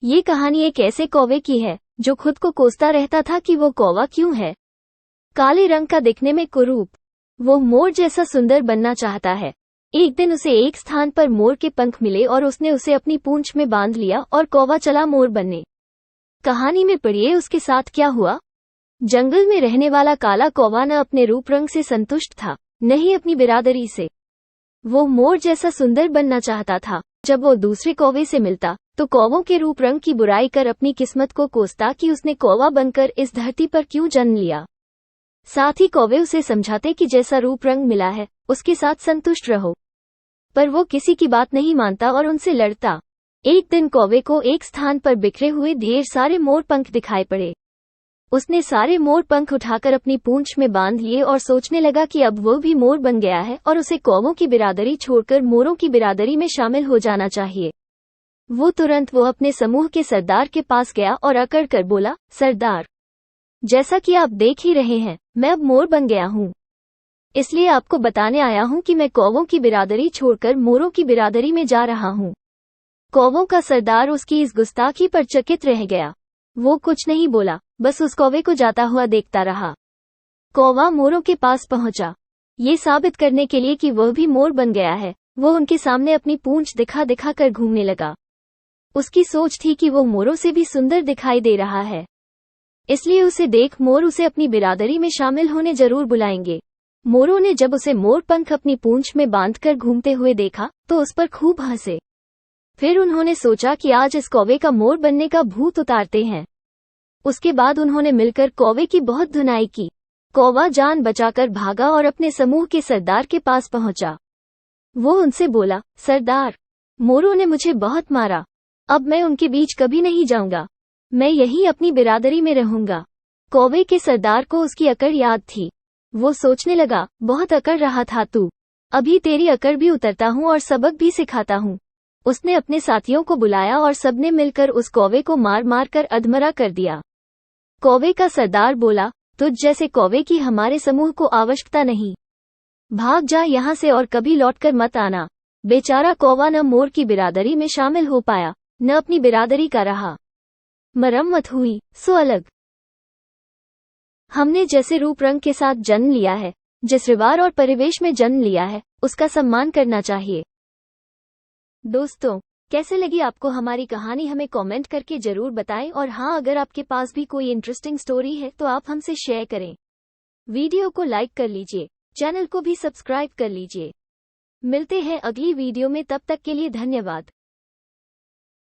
ये कहानी एक ऐसे कौवे की है जो खुद को कोसता रहता था कि वो कौवा क्यों है काले रंग का, दिखने में कुरूप। वो मोर जैसा सुंदर बनना चाहता है। एक दिन उसे एक स्थान पर मोर के पंख मिले और उसने उसे अपनी पूंछ में बांध लिया और कौवा चला मोर बनने। कहानी में पढ़िए उसके साथ क्या हुआ। जंगल में रहने वाला काला कौवा न अपने रूप रंग से संतुष्ट था, न ही अपनी बिरादरी से। वो मोर जैसा सुंदर बनना चाहता था। जब वो दूसरे कौवे से मिलता तो कौवों के रूप रंग की बुराई कर अपनी किस्मत को कोसता कि उसने कौवा बनकर इस धरती पर क्यों जन्म लिया। साथ ही कौवे उसे समझाते कि जैसा रूप रंग मिला है उसके साथ संतुष्ट रहो, पर वो किसी की बात नहीं मानता और उनसे लड़ता। एक दिन कौवे को एक स्थान पर बिखरे हुए ढेर सारे मोर पंख दिखाई पड़े। उसने सारे मोर पंख उठाकर अपनी पूंछ में बांध लिए और सोचने लगा कि अब वो भी मोर बन गया है और उसे कौवों की बिरादरी छोड़कर मोरों की बिरादरी में शामिल हो जाना चाहिए। वो अपने समूह के सरदार के पास गया और अकड़ कर बोला, सरदार, जैसा कि आप देख ही रहे हैं, मैं अब मोर बन गया हूँ, इसलिए आपको बताने आया हूँ कि मैं कौवों की बिरादरी छोड़कर मोरों की बिरादरी में जा रहा हूँ। कौवों का सरदार उसकी इस गुस्ताखी पर चकित रह गया। वो कुछ नहीं बोला, बस उस कौवे को जाता हुआ देखता रहा। कौवा मोरों के पास पहुंचा। ये साबित करने के लिए कि वह भी मोर बन गया है, वो उनके सामने अपनी पूंछ दिखा दिखा कर घूमने लगा। उसकी सोच थी कि वो मोरों से भी सुंदर दिखाई दे रहा है, इसलिए उसे देख मोर उसे अपनी बिरादरी में शामिल होने जरूर बुलाएंगे। मोरों ने जब उसे मोर पंख अपनी पूंछ में बांधकर घूमते हुए देखा तो उस पर खूब हंसे। फिर उन्होंने सोचा कि आज इस कौवे का मोर बनने का भूत उतारते हैं। उसके बाद उन्होंने मिलकर कौवे की बहुत धुनाई की। कौवा जान बचाकर भागा और अपने समूह के सरदार के पास पहुंचा। वो उनसे बोला, सरदार, मोरों ने मुझे बहुत मारा, अब मैं उनके बीच कभी नहीं जाऊंगा, मैं यहीं अपनी बिरादरी में रहूंगा। कौवे के सरदार को उसकी अकड़ याद थी। वो सोचने लगा, बहुत अकड़ रहा था तू, अभी तेरी अकड़ भी उतरता हूँ और सबक भी सिखाता हूँ। उसने अपने साथियों को बुलाया और सबने मिलकर उस कौवे को मार मार कर अधमरा कर दिया। कौवे का सरदार बोला, तुझ जैसे कौवे की हमारे समूह को आवश्यकता नहीं, भाग जा यहाँ से और कभी लौटकर मत आना। बेचारा कौवा न मोर की बिरादरी में शामिल हो पाया, न अपनी बिरादरी का रहा। मरम्मत हुई सो अलग। हमने जैसे रूप रंग के साथ जन्म लिया है, जिस रिवार और परिवेश में जन्म लिया है, उसका सम्मान करना चाहिए। दोस्तों, कैसे लगी आपको हमारी कहानी, हमें कमेंट करके जरूर बताएं। और हाँ, अगर आपके पास भी कोई इंटरेस्टिंग स्टोरी है तो आप हमसे शेयर करें। वीडियो को लाइक कर लीजिए, चैनल को भी सब्सक्राइब कर लीजिए। मिलते हैं अगली वीडियो में, तब तक के लिए धन्यवाद।